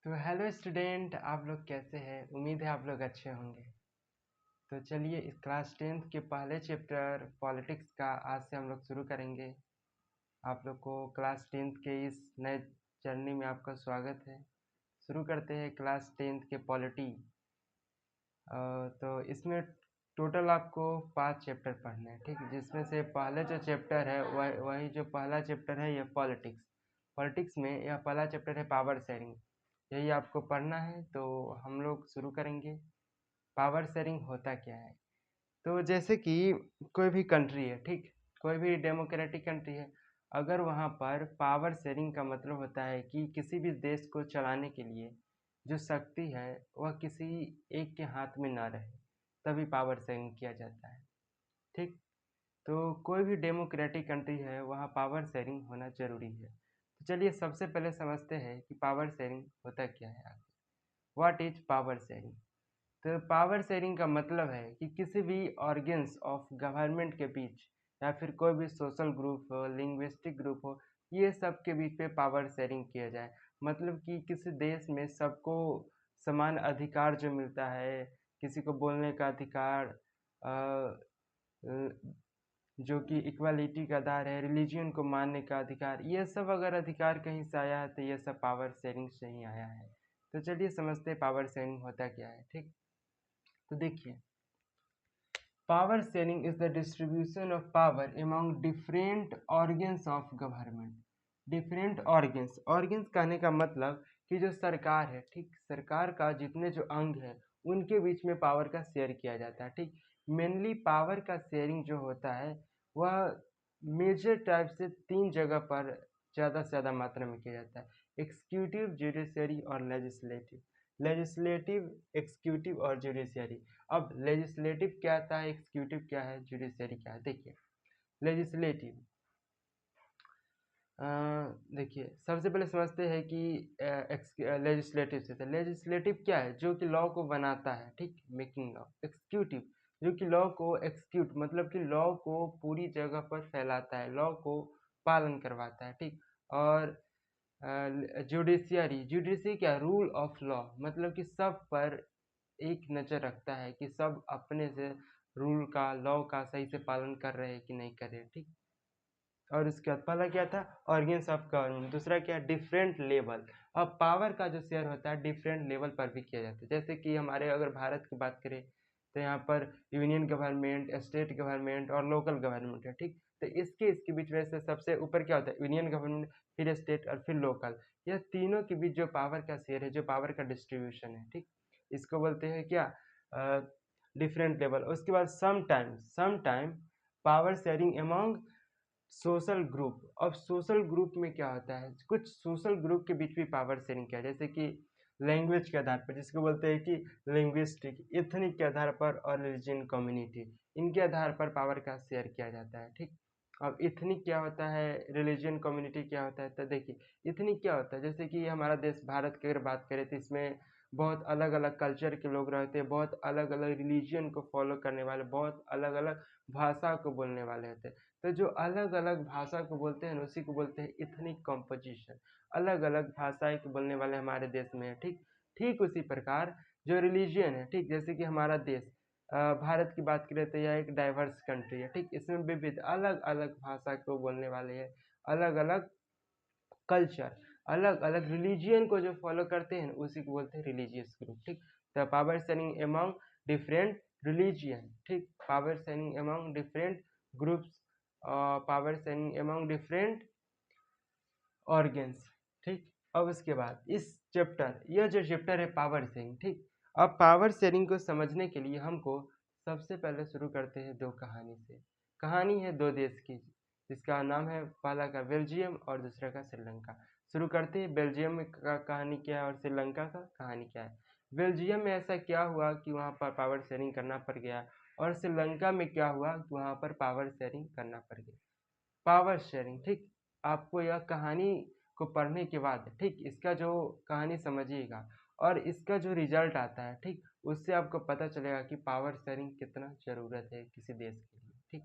तो hello student, आप लोग कैसे हैं? उम्मीद है आप लोग अच्छे होंगे। तो चलिए इस क्लास 10th के पहले चैप्टर पॉलिटिक्स का आज से हम लोग शुरू करेंगे। आप लोग को क्लास 10th के इस नए जर्नी में आपका स्वागत है। शुरू करते हैं क्लास 10th के पॉलिटी। तो इसमें टोटल आपको 5 चैप्टर पढ़ने हैं, ठीक, जिसमें से पहले जो चैप्टर है वही जो पहला चैप्टर है, यह पॉलिटिक्स। पॉलिटिक्स में यह पहला चैप्टर है पावर शेयरिंग, यही आपको पढ़ना है। तो हम लोग शुरू करेंगे। पावर शेयरिंग होता क्या है? तो जैसे कि कोई भी कंट्री है, ठीक, कोई भी डेमोक्रेटिक कंट्री है, अगर वहाँ पर पावर शेयरिंग का मतलब होता है कि किसी भी देश को चलाने के लिए जो शक्ति है वह किसी एक के हाथ में ना रहे, तभी पावर शेयरिंग किया जाता है, ठीक। तो कोई भी डेमोक्रेटिक कंट्री है वहाँ पावर शेयरिंग होना जरूरी है। तो चलिए सबसे पहले समझते हैं कि पावर शेयरिंग होता क्या है आगे। What is power sharing? तो पावर शेयरिंग का मतलब है कि किसी भी ऑर्गन्स ऑफ गवर्नमेंट के बीच या फिर कोई भी सोशल ग्रुप हो, लिंग्विस्टिक ग्रुप हो, ये सब के बीच पे पावर शेयरिंग किया जाए। मतलब कि किसी देश में सबको समान अधिकार जो मिलता है, किसी को बोलने का अधिकार, जो कि इक्वालिटी का आधार है, रिलीजियन को मानने का अधिकार, ये सब अगर अधिकार कहीं से आया है तो ये सब पावर शेयरिंग से ही आया है। तो चलिए समझते हैं पावर शेयरिंग होता क्या है, ठीक। तो देखिए, power sharing is the distribution of power among different organs of government. Different organs कहने का मतलब कि जो सरकार है, ठीक, सरकार का जितने जो अंग है उनके बीच में पावर का शेयर किया जाता है, ठीक। मेनली पावर का शेयरिंग जो होता है वह मेजर टाइप से 3 जगह पर ज़्यादा से ज़्यादा मात्रा में किया जाता है। एग्जीक्यूटिव, जुडिशरी और लेजिस्लेटिव। लेजिस्लेटिव, एग्जीक्यूटिव और जुडिशरी। अब लेजिस्लेटिव क्या था, एग्जीक्यूटिव क्या है, जुडिशरी क्या है? देखिए लेजिस्लेटिव, देखिए सबसे पहले समझते हैं कि लेजिस्लेटिव से था। लेजिस्लेटिव क्या है? जो कि लॉ को बनाता है, ठीक, मेकिंग लॉ। एग्जीक्यूटिव जो कि लॉ को एग्जीक्यूट मतलब कि लॉ को पूरी जगह पर फैलाता है, लॉ को पालन करवाता है, ठीक। और जुडिशियरी, जुडिशरी क्या? रूल ऑफ लॉ, मतलब कि सब पर एक नज़र रखता है कि सब अपने से रूल का, लॉ का सही से पालन कर रहे हैं कि नहीं कर रहे, ठीक। और उसके बाद पहला क्या था? Organs of government. दूसरा क्या? Different level. अब पावर का जो शेयर होता है डिफरेंट लेवल पर भी किया जाता है। जैसे कि हमारे अगर भारत की बात करें तो यहाँ पर यूनियन गवर्नमेंट, स्टेट गवर्नमेंट और लोकल गवर्नमेंट है, ठीक। तो इसके बीच में से सबसे ऊपर क्या होता है? यूनियन गवर्नमेंट, फिर स्टेट और फिर लोकल। यह तीनों के बीच जो पावर का शेयर है, जो पावर का डिस्ट्रीब्यूशन है, ठीक, इसको बोलते हैं क्या? Different level. उसके बाद some time power sharing among social group. अब सोशल ग्रुप में क्या होता है? कुछ सोशल ग्रुप के बीच भी पावर शेयरिंग किया, जैसे कि लैंग्वेज के आधार पर, जिसको बोलते हैं कि लिंग्विस्टिक, इथनिक के आधार पर और रिलीजन कम्युनिटी, इनके आधार पर पावर का शेयर किया जाता है, ठीक। अब इथनिक क्या होता है, रिलीजन कम्युनिटी क्या होता है? तो देखिए इथनिक क्या होता है, जैसे कि हमारा देश भारत की अगर बात करें तो इसमें बहुत अलग अलग कल्चर के लोग रहते हैं, बहुत अलग अलग रिलीजन को फॉलो करने वाले, बहुत अलग अलग भाषा को बोलने वाले होते हैं। तो जो अलग अलग भाषा को बोलते हैं ना, उसी को बोलते हैं इथनिक कॉम्पोजिशन। अलग अलग भाषाएं के बोलने वाले हमारे देश में है, ठीक। ठीक उसी प्रकार जो रिलीजियन है, ठीक, जैसे कि हमारा देश भारत की बात करें तो यह एक डाइवर्स कंट्री है, ठीक। इसमें विविध अलग अलग भाषा को बोलने वाले हैं, अलग अलग कल्चर, अलग अलग रिलीजियन को जो फॉलो करते हैं उसी को बोलते हैं रिलीजियस ग्रुप, ठीक। तो power sharing among different religion, ठीक, power sharing among different groups, power sharing among different organs, ठीक। अब उसके बाद यह जो चैप्टर है पावर शेयरिंग, ठीक। अब पावर शेयरिंग को समझने के लिए हमको सबसे पहले शुरू करते हैं दो कहानी से। कहानी है दो देश की, जिसका नाम है, पहला का बेल्जियम और दूसरा का श्रीलंका। शुरू करते हैं बेल्जियम का कहानी क्या है और श्रीलंका का कहानी क्या है। बेल्जियम में ऐसा क्या हुआ कि वहाँ पर पावर शेयरिंग करना पड़ गया, और श्रीलंका में क्या हुआ कि वहाँ पर पावर शेयरिंग करना पड़ गया। पावर शेयरिंग, ठीक। आपको यह कहानी को पढ़ने के बाद, ठीक, इसका जो कहानी समझिएगा और इसका जो रिजल्ट आता है, ठीक, उससे आपको पता चलेगा कि पावर शेयरिंग कितना ज़रूरत है किसी देश के लिए, ठीक।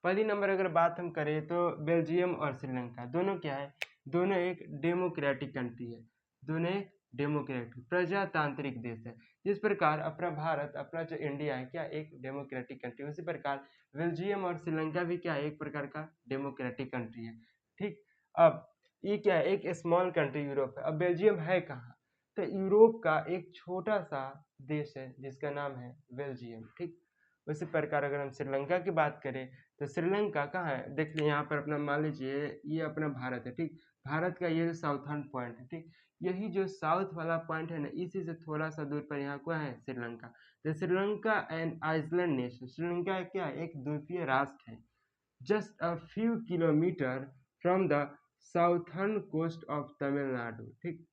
पहली नंबर अगर बात हम करें तो बेल्जियम और श्रीलंका दोनों क्या है? दोनों एक डेमोक्रेटिक कंट्री है, दोनों एक डेमोक्रेटिक प्रजातांत्रिक देश है। जिस प्रकार अपना भारत, अपना जो इंडिया है क्या एक डेमोक्रेटिक कंट्री, उसी प्रकार बेल्जियम और श्रीलंका भी क्या है एक प्रकार का डेमोक्रेटिक कंट्री है। ठीक, अब ये क्या है एक स्मॉल कंट्री यूरोप है। अब बेल्जियम है कहाँ, तो यूरोप का एक छोटा सा देश है जिसका नाम है बेल्जियम। ठीक, उसी प्रकार अगर हम श्रीलंका की बात करें तो श्रीलंका कहाँ है, देख लीजिए यहाँ पर अपना मान लीजिए ये अपना भारत है। ठीक, भारत का ये साउथर्न पॉइंट है। ठीक, यही जो साउथ वाला पॉइंट है ना, इसी से थोड़ा सा दूर पर यहाँ क्या है श्रीलंका। तो Sri Lanka and island nation, Sri Lanka क्या है एक द्वीपीय राष्ट्र है, just a few kilometre from the southern coast of Tamil Nadu. ठीक,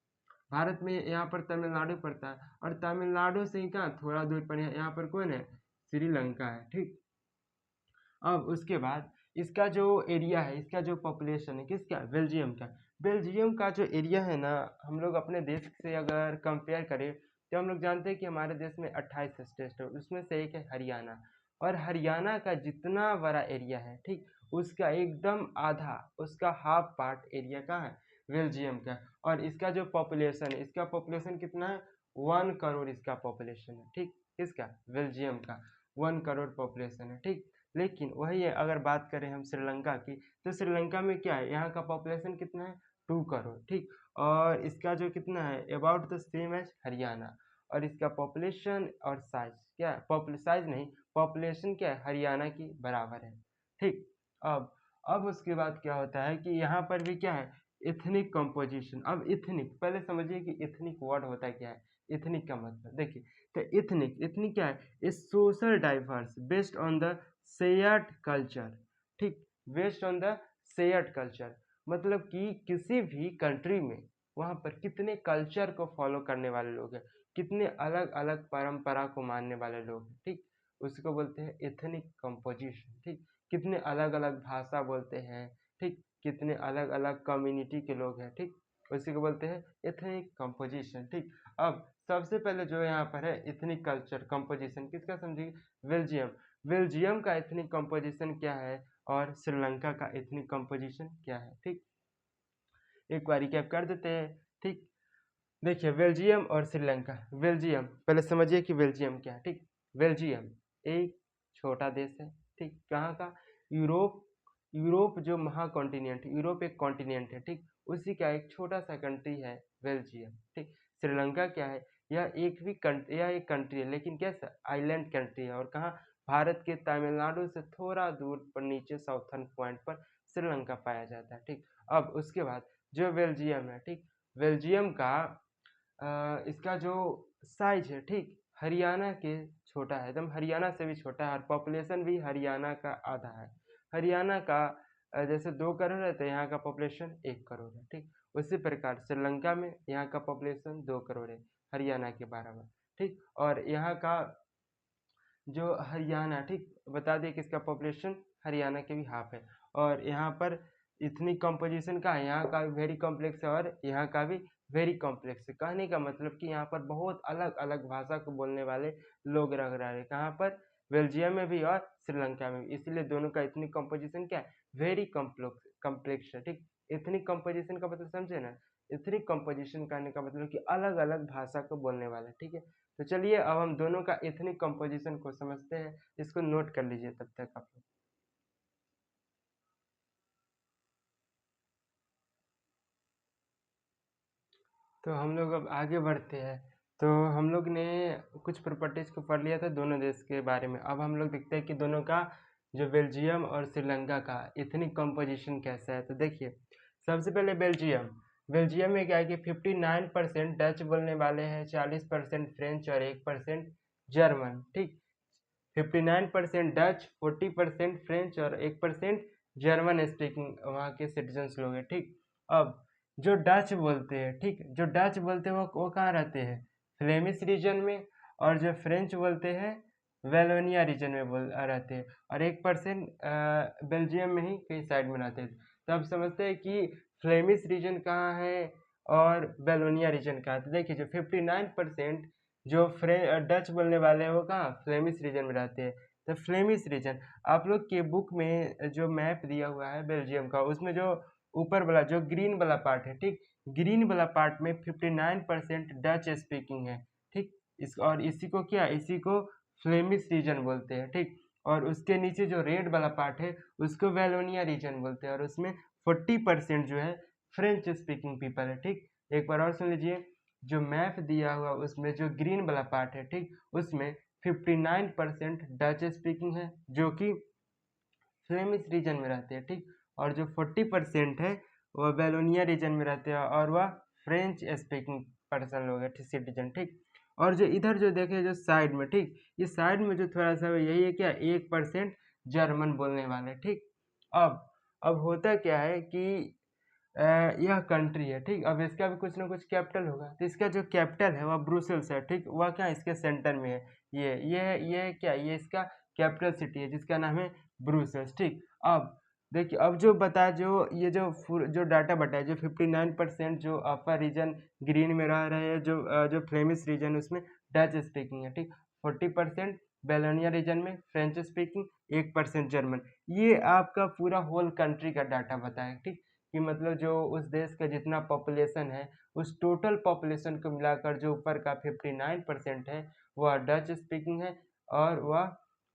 भारत में यहाँ पर तमिलनाडु पड़ता है और तमिलनाडु से ही कहाँ थोड़ा दूर पर यहाँ पर कौन है, श्रीलंका है। ठीक, अब उसके बाद इसका जो एरिया है, इसका जो पॉपुलेशन है किसका, बेल्जियम का। बेल्जियम का जो एरिया है ना, हम लोग अपने देश से अगर कंपेयर करें तो हम लोग जानते हैं कि हमारे देश में 28 स्टेट है, उसमें से एक है हरियाणा। और हरियाणा का जितना बड़ा एरिया है, ठीक, उसका एकदम आधा, उसका हाफ पार्ट एरिया का है बेल्जियम का। और इसका जो पॉपुलेशन है, इसका पॉपुलेशन कितना है, 1 करोड़ इसका पॉपुलेशन है। ठीक, किसका, बेल्जियम का 1 करोड़ पॉपुलेशन है। ठीक, लेकिन वही है अगर बात करें हम श्रीलंका की, तो श्रीलंका में क्या है, यहाँ का पॉपुलेशन कितना है, 2 करोड़। ठीक, और इसका जो कितना है, about the same age Haryana. और इसका पॉपुलेशन और साइज क्या है, साइज नहीं, पॉपुलेशन क्या है, हरियाणा की बराबर है। ठीक, अब उसके बाद क्या होता है कि यहाँ पर भी क्या है, इथनिक कंपोजिशन। अब इथनिक पहले समझिए कि इथनिक वर्ड होता है क्या है, इथनिक का मतलब देखिए, तो इथनिक, इथनिक क्या है, is social diverse based on the shared culture. ठीक, based on the shared culture, मतलब कि किसी भी कंट्री में वहाँ पर कितने कल्चर को फॉलो करने वाले लोग हैं, कितने अलग अलग परंपरा को मानने वाले लोग हैं। ठीक, उसको बोलते हैं एथनिक कंपोजिशन। ठीक, कितने अलग अलग भाषा बोलते हैं, ठीक, कितने अलग अलग कम्युनिटी के लोग हैं। ठीक, उसी को बोलते हैं एथनिक कंपोजिशन। ठीक, अब सबसे पहले जो यहाँ पर है एथनिक कल्चर कंपोजिशन किसका समझिए, बेल्जियम। बेल्जियम का एथनिक कंपोजिशन क्या है और श्रीलंका का एथनिक कंपोजिशन क्या है। ठीक, एक बार रिकैप कर देते हैं। ठीक, देखिए बेल्जियम और श्रीलंका। बेल्जियम पहले समझिए कि बेल्जियम क्या है। ठीक, बेल्जियम एक छोटा देश है। ठीक, कहाँ का, यूरोप, यूरोप जो महाकॉन्टिनेंट, यूरोप एक कॉन्टिनेंट है। ठीक, उसी का एक छोटा सा कंट्री है बेल्जियम। ठीक, श्रीलंका क्या है, यह एक कंट्री है, लेकिन कैसा आइलैंड कंट्री है। और कहाँ, भारत के तमिलनाडु से थोड़ा दूर पर नीचे साउथर्न पॉइंट पर श्रीलंका पाया जाता है। ठीक, अब उसके बाद जो बेल्जियम है, ठीक, बेल्जियम का इसका जो साइज है, ठीक, हरियाणा के छोटा है, एकदम हरियाणा से भी छोटा है और पॉपुलेशन भी हरियाणा का आधा है। हरियाणा का जैसे 2 करोड़ है तो यहाँ का पॉपुलेशन 1 करोड़ है। ठीक, उसी प्रकार श्रीलंका में यहाँ का पॉपुलेशन 2 करोड़ है, हरियाणा के बराबर। ठीक, और यहाँ का जो हरियाणा, ठीक, बता दें कि इसका पॉपुलेशन हरियाणा के भी हाफ है। और यहाँ पर इथनिक कंपोजिशन का है, यहाँ का भी वेरी कॉम्प्लेक्स है और यहाँ का भी वेरी कॉम्प्लेक्स है। कहने का मतलब कि यहाँ पर बहुत अलग अलग भाषा को बोलने वाले लोग रह रहे हैं, कहाँ पर, बेल्जियम में भी और श्रीलंका में भी। इसलिए दोनों का इथनिक कंपोजिशन क्या है, वेरी कॉम्प्लेक्स है। ठीक, इथनिक कंपोजिशन का मतलब समझे ना, इथनिक कंपोजिशन कहने का मतलब कि अलग अलग भाषा को बोलने वाला। ठीक है, तो चलिए अब हम दोनों का एथनिक कंपोजिशन को समझते हैं, इसको नोट कर लीजिए तब तक आप लोग। तो हम लोग अब आगे बढ़ते हैं। तो हम लोग ने कुछ प्रॉपर्टीज को पढ़ लिया था दोनों देश के बारे में। अब हम लोग देखते हैं कि दोनों का जो बेल्जियम और श्रीलंका का एथनिक कंपोजिशन कैसा है। तो देखिए सबसे पहले बेल्जियम। बेल्जियम में क्या है कि 59% डच बोलने वाले हैं, 40% फ्रेंच और 1% जर्मन। ठीक, 59% डच, 40% फ्रेंच और 1% जर्मन स्पीकिंग वहाँ के सिटीजन्स लोग हैं। ठीक, अब जो डच बोलते हैं, ठीक, जो डच बोलते हैं वो कहाँ रहते हैं, फ्लेमिश रीजन में। और जो फ्रेंच बोलते हैं वेलोनिया रीजन में रहते हैं। और 1% बेल्जियम में ही कई साइड में रहते हैं। तो अब समझते हैं कि फ्लेमिश रीजन कहाँ है और बेलोनिया रीजन कहाँ है। तो देखिए जो 59% जो डच बोलने वाले हैं वो कहाँ, फ्लेमिश रीजन में रहते हैं। तो फ्लेमिश रीजन, आप लोग के बुक में जो मैप दिया हुआ है बेल्जियम का, उसमें जो ऊपर वाला जो ग्रीन वाला पार्ट है, ठीक, ग्रीन वाला पार्ट में 59% डच स्पीकिंग है, ठीक। और इसी को क्या, इसी को फ्लेमिश रीजन बोलते हैं, ठीक। और उसके नीचे जो रेड वाला पार्ट है उसको वेलोनिया रीजन बोलते हैं, और उसमें 40% जो है फ्रेंच स्पीकिंग पीपल है, ठीक। एक बार और सुन लीजिए, जो मैप दिया हुआ उसमें जो ग्रीन वाला पार्ट है, ठीक, उसमें 59% डच स्पीकिंग है जो कि फ्लेमिश रीजन में रहते हैं, ठीक। और जो 40% है वह बेलोनिया रीजन में रहते हैं, और वह फ्रेंच स्पीकिंग पर्सन लोग हैं, सिटीजन, ठीक। और जो इधर जो देखे जो साइड में, ठीक, इस साइड में जो थोड़ा सा यही है क्या, 1% जर्मन बोलने वाले, ठीक। अब होता क्या है कि यह कंट्री है, ठीक। अब इसका भी कुछ ना कुछ कैपिटल होगा, तो इसका जो कैपिटल है वह ब्रुसेल्स है, ठीक। वह क्या इसके सेंटर में है, ये क्या, ये इसका कैपिटल सिटी है जिसका नाम है ब्रुसेल्स, ठीक। अब देखिए, अब जो बताया, जो डाटा बताया, जो 59% जो अपर रीजन ग्रीन में रह रहे हैं, जो फ्लेमिश रीजन उसमें डच स्पीकिंग है, ठीक। 40% बेलोनिया रीजन में फ्रेंच स्पीकिंग, 1% जर्मन। ये आपका पूरा होल कंट्री का डाटा बताया, ठीक। कि मतलब जो उस देश का जितना पॉपुलेशन है, उस टोटल पॉपुलेशन को मिलाकर जो ऊपर का 59% है वह डच स्पीकिंग है और वह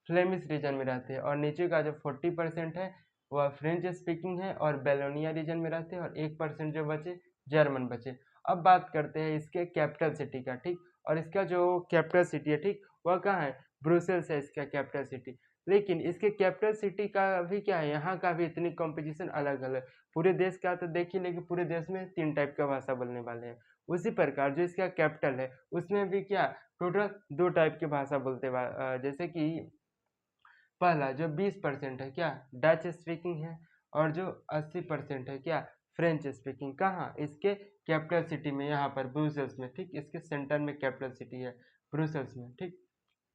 फ्लेमिश रीजन में रहते हैं, और नीचे का जो 40% है वह फ्रेंच स्पीकिंग है और बेलोनिया रीजन में रहते हैं, और 1% जो बचे जर्मन बचे। अब बात करते हैं इसके कैपिटल सिटी का, ठीक। और इसका जो कैपिटल सिटी है, ठीक, वह कहाँ है, ब्रुसेल्स है इसका कैपिटल सिटी। लेकिन इसके कैपिटल सिटी का भी क्या है, यहाँ का भी इतनी कॉम्पिटिशन अलग अलग, पूरे देश का तो देखिए, लेकिन पूरे देश में 3 टाइप का भाषा बोलने वाले हैं। उसी प्रकार जो इसका कैपिटल है उसमें भी क्या, टोटल 2 टाइप की भाषा जैसे कि पहला जो 20% है क्या, डच स्पीकिंग है, और जो 80% है क्या, फ्रेंच स्पीकिंग। कहाँ, इसके कैपिटल सिटी में, यहाँ पर ब्रुसेल्स में, ठीक। इसके सेंटर में कैपिटल सिटी है ब्रुसेल्स में, ठीक।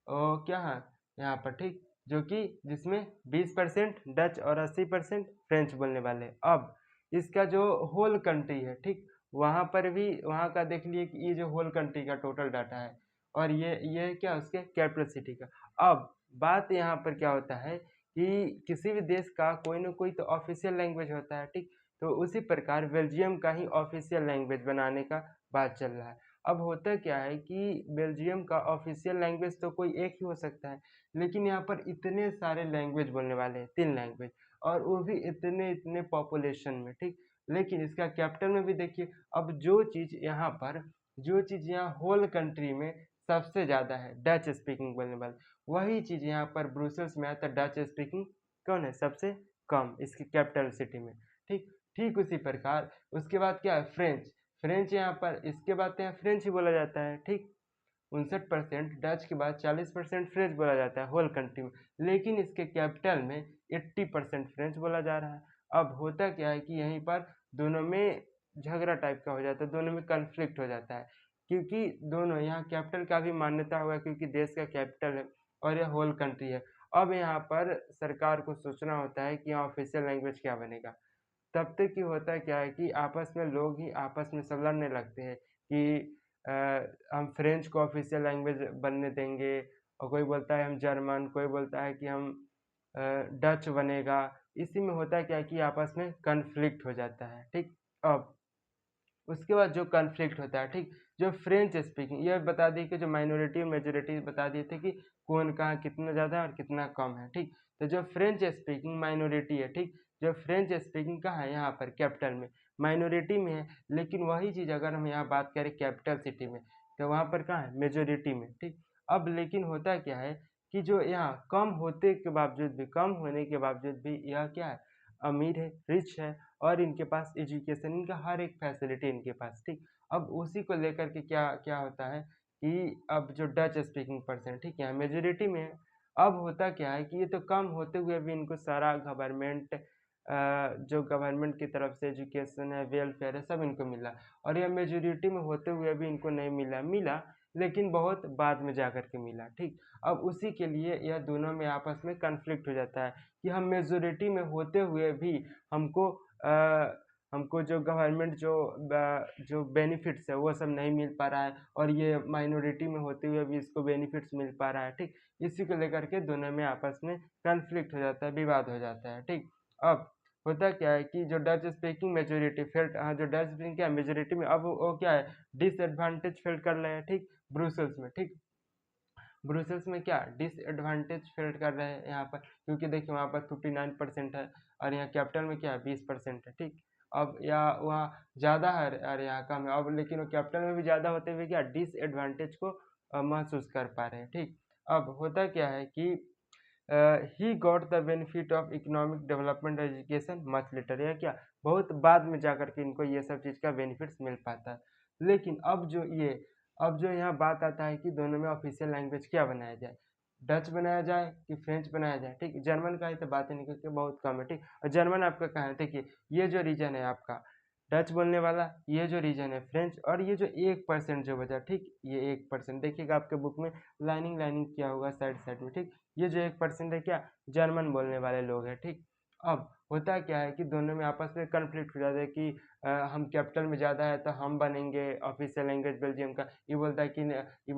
और क्या है यहाँ पर, ठीक, जो कि जिसमें 20% डच और 80% फ्रेंच बोलने वाले हैं। अब इसका जो होल कंट्री है, ठीक, वहाँ पर भी वहाँ का देख लिए कि ये जो होल कंट्री का टोटल डाटा है, और ये क्या उसके कैपिटल सिटी का। अब बात यहाँ पर क्या होता है कि किसी भी देश का कोई ना कोई तो ऑफिशियल लैंग्वेज होता है, ठीक। तो उसी प्रकार बेल्जियम का ही ऑफिशियल लैंग्वेज बनाने का बात चल रहा है। अब होता क्या है कि बेल्जियम का ऑफिशियल लैंग्वेज तो कोई एक ही हो सकता है, लेकिन यहाँ पर इतने सारे लैंग्वेज बोलने वाले हैं, 3 लैंग्वेज, और वो भी इतने इतने पॉपुलेशन में, ठीक। लेकिन इसका कैपिटल में भी देखिए, अब जो चीज़ यहाँ होल कंट्री में सबसे ज़्यादा है डच स्पीकिंग बोलने वाले, वही चीज़ यहाँ पर ब्रुसेल्स में आता है, डच स्पीकिंग कौन है सबसे कम इसकी कैपिटल सिटी में, ठीक। ठीक उसी प्रकार उसके बाद क्या है, फ्रेंच यहाँ पर इसके बाद यहाँ फ्रेंच ही बोला जाता है, ठीक। 59% डच के बाद 40% फ्रेंच बोला जाता है होल कंट्री में, लेकिन इसके कैपिटल में 80% फ्रेंच बोला जा रहा है। अब होता क्या है कि यहीं पर दोनों में झगड़ा टाइप का हो जाता है, दोनों में कन्फ्लिक्ट हो जाता है, क्योंकि दोनों यहाँ कैपिटल का भी मान्यता होगा, क्योंकि देश का कैपिटल है और यह होल कंट्री है। अब यहाँ पर सरकार को सोचना होता है कि यहाँ ऑफिशियल लैंग्वेज क्या बनेगा। तब तक ही होता क्या है कि आपस में लोग ही आपस में सब लड़ने लगते हैं कि हम फ्रेंच को ऑफिशियल लैंग्वेज बनने देंगे, और कोई बोलता है हम जर्मन, कोई बोलता है कि हम डच बनेगा। इसी में होता है क्या है कि आपस में कन्फ्लिक्ट हो जाता है, ठीक। अब उसके बाद जो कन्फ्लिक्ट होता है, ठीक, जो फ्रेंच स्पीकिंग, ये बता दी कि जो माइनॉरिटी और मेजोरिटी बता दिए थे कि कौन कहाँ कितना ज़्यादा और कितना कम है, ठीक। तो जो फ्रेंच स्पीकिंग माइनॉरिटी है, ठीक, जो फ्रेंच स्पीकिंग कहाँ है, यहाँ पर कैपिटल में, माइनॉरिटी में है। लेकिन वही चीज़ अगर हम यहाँ बात करें कैपिटल सिटी में, तो वहाँ पर कहाँ है, मेजोरिटी में, ठीक। अब लेकिन होता क्या है कि जो यहाँ कम होने के बावजूद भी यह क्या है, अमीर है, रिच है, और इनके पास एजुकेशन, इनका हर एक फैसिलिटी इनके पास, ठीक। अब उसी को लेकर के क्या क्या होता है कि अब जो डच स्पीकिंग पर्सन, ठीक है, मेजोरिटी में है। अब होता क्या है कि ये तो कम होते हुए भी इनको सारा जो गवर्नमेंट की तरफ से एजुकेशन है, वेलफेयर है, सब इनको मिला, और यह मेजोरिटी में होते हुए भी इनको नहीं मिला, लेकिन बहुत बाद में जा कर के मिला, ठीक। अब उसी के लिए यह दोनों में आपस में कन्फ्लिक्ट हो जाता है कि हम मेजोरिटी में होते हुए भी हमको हमको जो गवर्नमेंट जो बेनिफिट्स है वो सब नहीं मिल पा रहा है, और ये माइनॉरिटी में होते हुए भी इसको बेनिफिट्स मिल पा रहा है, ठीक। इसी को लेकर के दोनों में आपस में कन्फ्लिक्ट हो जाता है, विवाद हो जाता है, ठीक। अब होता क्या है कि जो डच स्पीकिंग मेजोरिटी फेल्ट, हाँ जो डच स्पीकिंग क्या मेजोरिटी में, अब वो क्या है डिसएडवांटेज फेल्ट कर रहे हैं, ठीक, ब्रुसेल्स में, ठीक, ब्रुसेल्स में क्या डिसएडवांटेज फेल्ट कर रहे हैं यहाँ पर, क्योंकि देखिए वहाँ पर 59% है और यहाँ कैपिटल में क्या है 20% है, ठीक। अब या वहाँ ज़्यादा है और यहाँ कम है, अब लेकिन वो कैपिटल में भी ज़्यादा होते हुए क्या डिसएडवांटेज को महसूस कर पा रहे हैं, ठीक। अब होता क्या है कि he got the benefit of economic development education much later, या क्या बहुत बाद में जाकर के इनको ये सब चीज़ का बेनिफिट्स मिल पाता है। लेकिन अब जो यहाँ बात आता है कि दोनों में ऑफिशियल लैंग्वेज क्या बनाया जाए, डच बनाया जाए कि फ्रेंच बनाया जाए, ठीक। जर्मन का ही तो बात ही नहीं, क्योंकि बहुत कम है, ठीक। और जर्मन आपका कहाँ है, देखिए ये जो रीजन है आपका डच बोलने वाला, ये जो रीजन है फ्रेंच, और ये जो 1% जो बचा, ठीक, ये 1% देखिएगा आपके बुक में लाइनिंग लाइनिंग किया होगा साइड साइड में, ठीक। ये जो 1% है क्या जर्मन बोलने वाले लोग हैं, ठीक। अब होता क्या है कि दोनों में आपस में कन्फ्लिक्ट हो जाता है कि हम कैपिटल में ज़्यादा है तो हम बनेंगे ऑफिशियल लैंग्वेज बेल्जियम का, ये बोलता है कि ये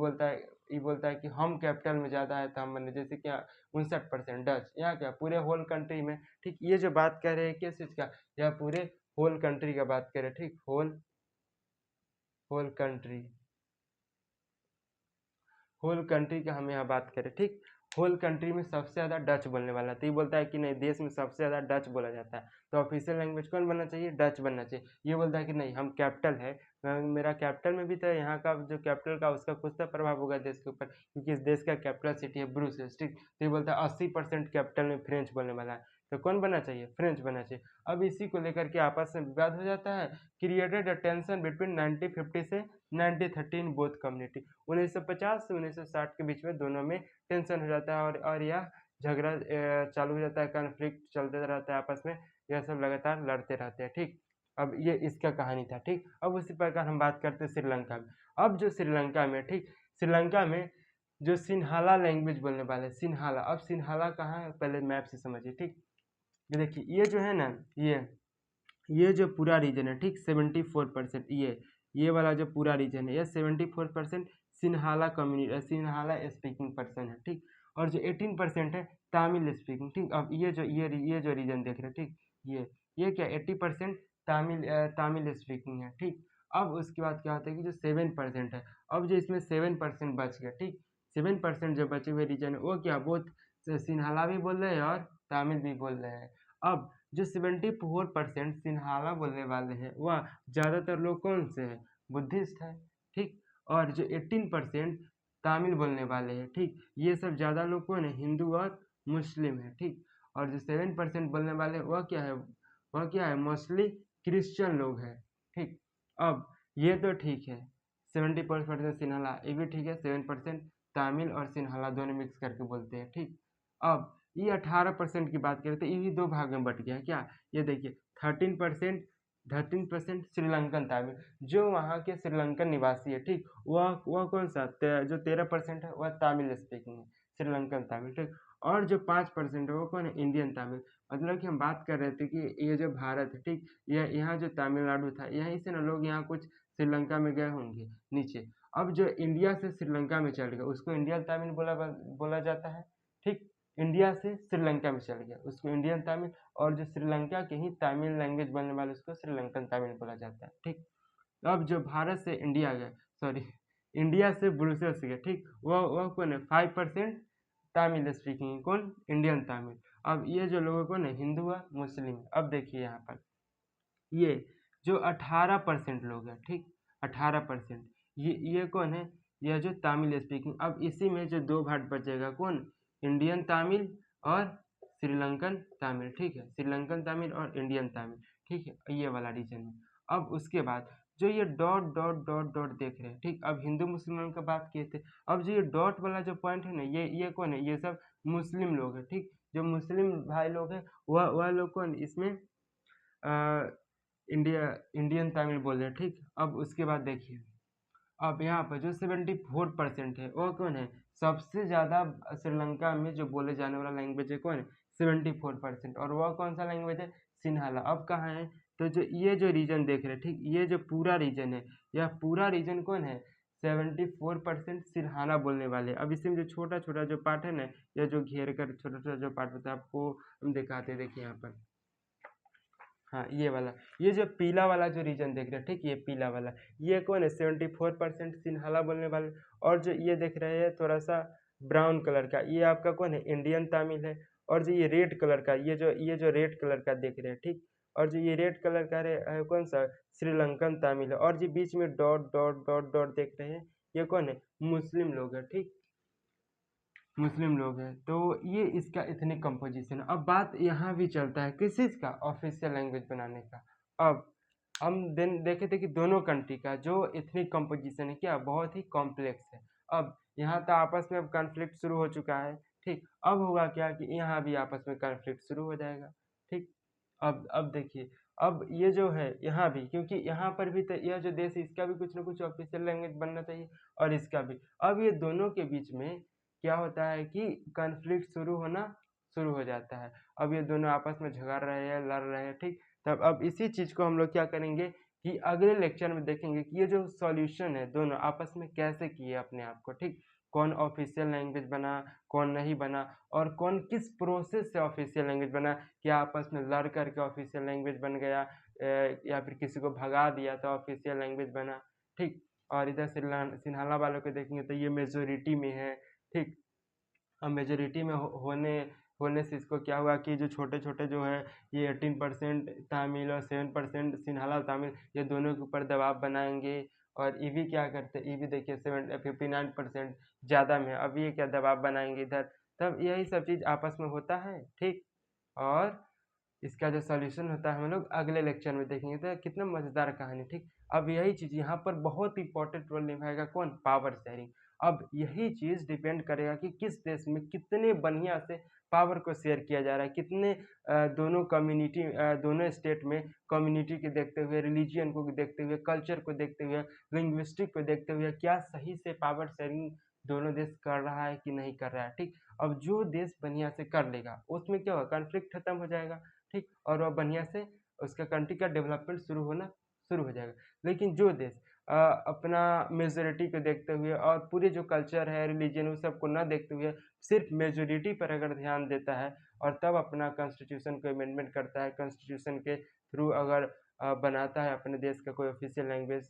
बोलता है कि हम कैपिटल में ज़्यादा है तो हम बने, जैसे क्या 59% डच, यहाँ क्या पूरे होल कंट्री में, ठीक। ये जो बात कर रहे हैं किस चीज़ का, यह पूरे होल कंट्री का बात करें, ठीक, होल कंट्री, होल कंट्री का हम यहाँ बात करें, ठीक। होल कंट्री में सबसे ज़्यादा डच बोलने वाला, तो ये बोलता है कि नहीं देश में सबसे ज़्यादा डच बोला जाता है, तो ऑफिशियल लैंग्वेज कौन बनना चाहिए, डच बनना चाहिए। ये बोलता है कि नहीं हम कैपिटल है, मेरा कैपिटल में भी तो यहाँ का जो कैपिटल का उसका कुछ तो प्रभाव होगा देश के ऊपर, क्योंकि इस देश का कैपिटल सिटी है ब्रुसेल्स, ठीक। तो ये बोलता है 80% कैपिटल में फ्रेंच बोलने वाला है, तो कौन बनना चाहिए, फ्रेंच बनना चाहिए। अब इसी को लेकर के आपस में विवाद हो जाता है, क्रिएटेड अ टेंशन बिटवीन 1950 से 1930 इन बोथ कम्युनिटी, 1950 से 1960 के बीच में दोनों में टेंशन हो जाता है और यह झगड़ा चालू हो जाता है, कॉन्फ्लिक्ट चलते रहता है आपस में, यह सब लगातार लड़ते रहते हैं, ठीक। अब ये इसका कहानी था, ठीक। अब उसी प्रकार हम बात करते हैं श्रीलंका में। अब जो श्रीलंका में, ठीक, श्रीलंका में जो सिन्हाला लैंग्वेज बोलने वाले सिन्हाला, अब सिन्हाला कहाँ है पहले मैप से समझिए, ठीक। ये देखिए ये जो है ना ये जो पूरा रीजन है, ठीक, 74%, ये वाला जो पूरा रीजन है, ये 74% Sinhala community Sinhala speaking person है, ठीक। और जो 18% है तमिल स्पीकिंग, ठीक। अब ये जो रीजन देख रहे हैं, ठीक, ये क्या 80% तमिल स्पीकिंग है, ठीक। अब उसके बाद क्या होता है कि जो 7% है, अब जो इसमें 7% बच गया, ठीक, 7% जो बचे हुए रीजन है वो क्या बोथ सिन्हाला भी बोल रहे हैं और तमिल भी बोल रहे हैं। अब जो 74% सिन्हाला बोलने वाले हैं वह ज़्यादातर लोग कौन से हैं, बुद्धिस्ट है, ठीक। और जो 18% तमिल बोलने वाले हैं, ठीक, ये सब ज़्यादा लोग कौन है, हिंदू और मुस्लिम है, ठीक। और जो 7% बोलने वाले वह क्या है मोस्टली क्रिश्चियन लोग हैं, ठीक। अब ये तो ठीक है 74% सिन्हाला, ये भी ठीक है, 7% तमिल और सिन्हाला दोनों मिक्स करके बोलते हैं, ठीक। अब ये 18% की बात करें तो ये भी दो भाग में बट गया क्या, ये देखिए 13% श्रीलंकन तमिल, जो वहाँ के श्रीलंकन निवासी है, ठीक, वह कौन सा जो 13% है वह तमिल स्पीकिंग है, श्रीलंकन तमिल, ठीक। और जो 5% है वो कौन है, इंडियन तमिल। मतलब कि हम बात कर रहे थे कि ये जो भारत है, ठीक, यह यहाँ जो तमिलनाडु था यहीं से ना लोग यहाँ कुछ श्रीलंका में गए होंगे नीचे, अब जो इंडिया से श्रीलंका में चल गए उसको इंडियन तमिल बोला जाता है, ठीक। इंडिया से श्रीलंका में चल गया उसको इंडियन तमिल, और जो श्रीलंका के ही तमिल लैंग्वेज बोलने वाले उसको श्रीलंकन तमिल बोला जाता है, ठीक। अब जो भारत से इंडिया गए, सॉरी, इंडिया से ब्रुसेल्स गए, ठीक, वह कौन है 5% तमिल स्पीकिंग, कौन, इंडियन तमिल। अब ये जो लोग कौन है, हिंदू है मुस्लिम है। अब देखिए यहाँ पर ये जो 18% लोग हैं, ठीक, 18%, ये कौन है, यह जो तमिल स्पीकिंग। अब इसी में जो दो भाग बचेगा कौन, इंडियन तमिल और श्रीलंकन तमिल, ठीक है, श्रीलंकन तमिल और इंडियन तमिल, ठीक है, ये वाला रीजन है। अब उसके बाद जो ये डॉट डॉट डॉट डॉट देख रहे हैं, ठीक, अब हिंदू मुसलमान का बात किए थे, अब जो ये डॉट वाला जो पॉइंट है ना ये कौन है, ये सब मुस्लिम लोग हैं, ठीक। जो मुस्लिम भाई लोग हैं वह लोग कौन इसमें इंडियन तमिल बोल रहे हैं, ठीक। अब उसके बाद देखिए अब यहाँ पर जो 74% है वो कौन है, सबसे ज़्यादा श्रीलंका में जो बोले जाने वाला लैंग्वेज है कौन है, 74%, और वह कौन सा लैंग्वेज है, सिन्हाला। अब कहाँ है, तो जो ये जो रीजन देख रहे हैं, ठीक, ये जो पूरा रीजन है, यह पूरा रीजन कौन है, 74% सिन्हाला बोलने वाले। अब इसमें जो छोटा छोटा जो पार्ट है ना, या जो घेर कर छोटा छोटा जो पार्ट होता है आपको हम दिखाते हैं, देखिए यहाँ पर हाँ ये वाला, ये जो पीला वाला जो रीजन देख रहे हैं, ठीक, ये पीला वाला, ये कौन है 74% सिन्हाला बोलने वाले। और जो ये देख रहे हैं थोड़ा सा ब्राउन कलर का, ये आपका कौन है इंडियन तमिल है। और जो ये रेड कलर का, ये जो रेड कलर का देख रहे हैं, ठीक, और जो ये रेड कलर का कौन सा श्रीलंकन तमिल है। और जो बीच में डॉट डॉट डॉट डॉट देख रहे हैं, ये कौन है मुस्लिम लोग है, ठीक, मुस्लिम लोग हैं। तो ये इसका इथनिक कंपोजिशन। अब बात यहाँ भी चलता है किस चीज़ का, ऑफिशियल लैंग्वेज बनाने का। अब हम देन देखे थे कि दोनों कंट्री का जो इथनिक कंपोजिशन है क्या बहुत ही कॉम्प्लेक्स है। अब यहाँ तो आपस में अब कॉन्फ्लिक्ट शुरू हो चुका है, ठीक, अब होगा क्या कि यहाँ भी आपस में कॉन्फ्लिक्ट शुरू हो जाएगा, ठीक। अब देखिए, अब ये जो है यहाँ भी, क्योंकि यहाँ पर भी तो यह जो देश है इसका भी कुछ ना कुछ ऑफिशियल लैंग्वेज बनना चाहिए, और इसका भी। अब ये दोनों के बीच में क्या होता है कि कॉन्फ्लिक्ट शुरू हो जाता है। अब ये दोनों आपस में झगड़ रहे हैं, लड़ रहे हैं, ठीक। तब अब इसी चीज़ को हम लोग क्या करेंगे कि अगले लेक्चर में देखेंगे कि ये जो सॉल्यूशन है दोनों आपस में कैसे किए अपने आप को, ठीक। कौन ऑफिशियल लैंग्वेज बना, कौन नहीं बना, और कौन किस प्रोसेस से ऑफिशियल लैंग्वेज बना। क्या आपस में लड़ करके ऑफिशियल लैंग्वेज बन गया, या फिर किसी को भगा दिया तो ऑफिशियल लैंग्वेज बना, ठीक। और इधर सिन्हाला वालों को देखेंगे तो ये मेजोरिटी में है, ठीक। अब मेजोरिटी में होने से इसको क्या हुआ कि जो छोटे छोटे जो है ये 18% तमिल और 7% सिन्हाला तमिल, ये दोनों के ऊपर दबाव बनाएंगे। और ईवी क्या करते हैं, ईवी देखिए 59% ज़्यादा में, अब ये क्या दबाव बनाएंगे इधर। तब यही सब चीज़ आपस में होता है, ठीक। और इसका जो सॉल्यूशन होता है हम लोग अगले लेक्चर में देखेंगे। तो कितना मज़ेदार कहानी, ठीक। अब यही चीज़ यहाँ पर बहुत इंपॉर्टेंट रोल निभाएगा कौन, पावर शेयरिंग। अब यही चीज़ डिपेंड करेगा कि किस देश में कितने बढ़िया से पावर को शेयर किया जा रहा है, कितने दोनों कम्युनिटी, दोनों स्टेट में कम्युनिटी को देखते हुए, रिलीजियन को देखते हुए, कल्चर को देखते हुए, लिंग्विस्टिक को देखते हुए क्या सही से पावर शेयरिंग दोनों देश कर रहा है कि नहीं कर रहा है, ठीक। अब जो देश बढ़िया से कर लेगा उसमें क्या होगा, कॉन्फ्लिक्ट खत्म हो जाएगा, ठीक। और वह बढ़िया से उसका कंट्री का डेवलपमेंट शुरू हो जाएगा। लेकिन जो देश अपना मेजोरिटी को देखते हुए और पूरे जो कल्चर है, रिलीजन, उस सब को ना देखते हुए सिर्फ मेजोरिटी पर अगर ध्यान देता है और तब अपना कॉन्स्टिट्यूशन को अमेंडमेंट करता है, कॉन्स्टिट्यूशन के थ्रू अगर बनाता है अपने देश का कोई ऑफिशियल लैंग्वेज,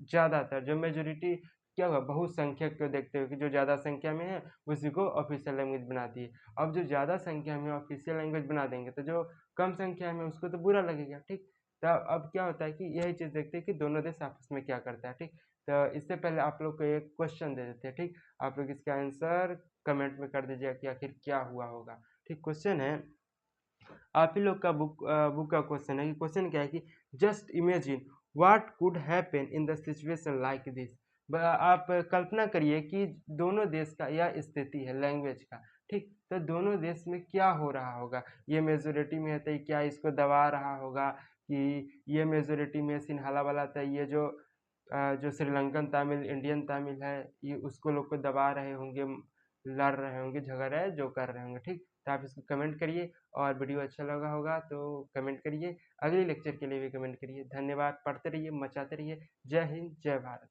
ज़्यादातर जो मेजोरिटी क्या होगा, बहुसंख्यक को देखते हुए कि जो ज़्यादा संख्या में है उसी को ऑफिशियल लैंग्वेज बनाती है। अब जो ज़्यादा संख्या में ऑफिशियल लैंग्वेज बना देंगे तो जो कम संख्या में उसको तो बुरा लगेगा, ठीक। तो अब क्या होता है कि यही चीज़ देखते हैं कि दोनों देश आपस में क्या करता है, ठीक। तो इससे पहले आप लोग को एक क्वेश्चन दे देते हैं, ठीक। आप लोग इसका आंसर कमेंट में कर दीजिएगा कि आखिर क्या हुआ होगा, ठीक। क्वेश्चन है, आप ही लोग का बुक का क्वेश्चन है कि क्वेश्चन क्या है कि just imagine what could happen in the situation like this. आप कल्पना करिए कि दोनों देश का यह स्थिति है लैंग्वेज का, ठीक। तो दोनों देश में क्या हो रहा होगा, ये मेजोरिटी में है तो क्या इसको दबा रहा होगा, कि ये मेजोरिटी में सिन्हाला वाला था, ये जो श्रीलंकन तमिल, इंडियन तमिल है, ये उसको लोग को दबा रहे होंगे, लड़ रहे होंगे, झगड़ रहे जो कर रहे होंगे, ठीक। तो आप इसको कमेंट करिए, और वीडियो अच्छा लगा होगा तो कमेंट करिए, अगले लेक्चर के लिए भी कमेंट करिए। धन्यवाद, पढ़ते रहिए, मचाते रहिए। जय हिंद, जय भारत।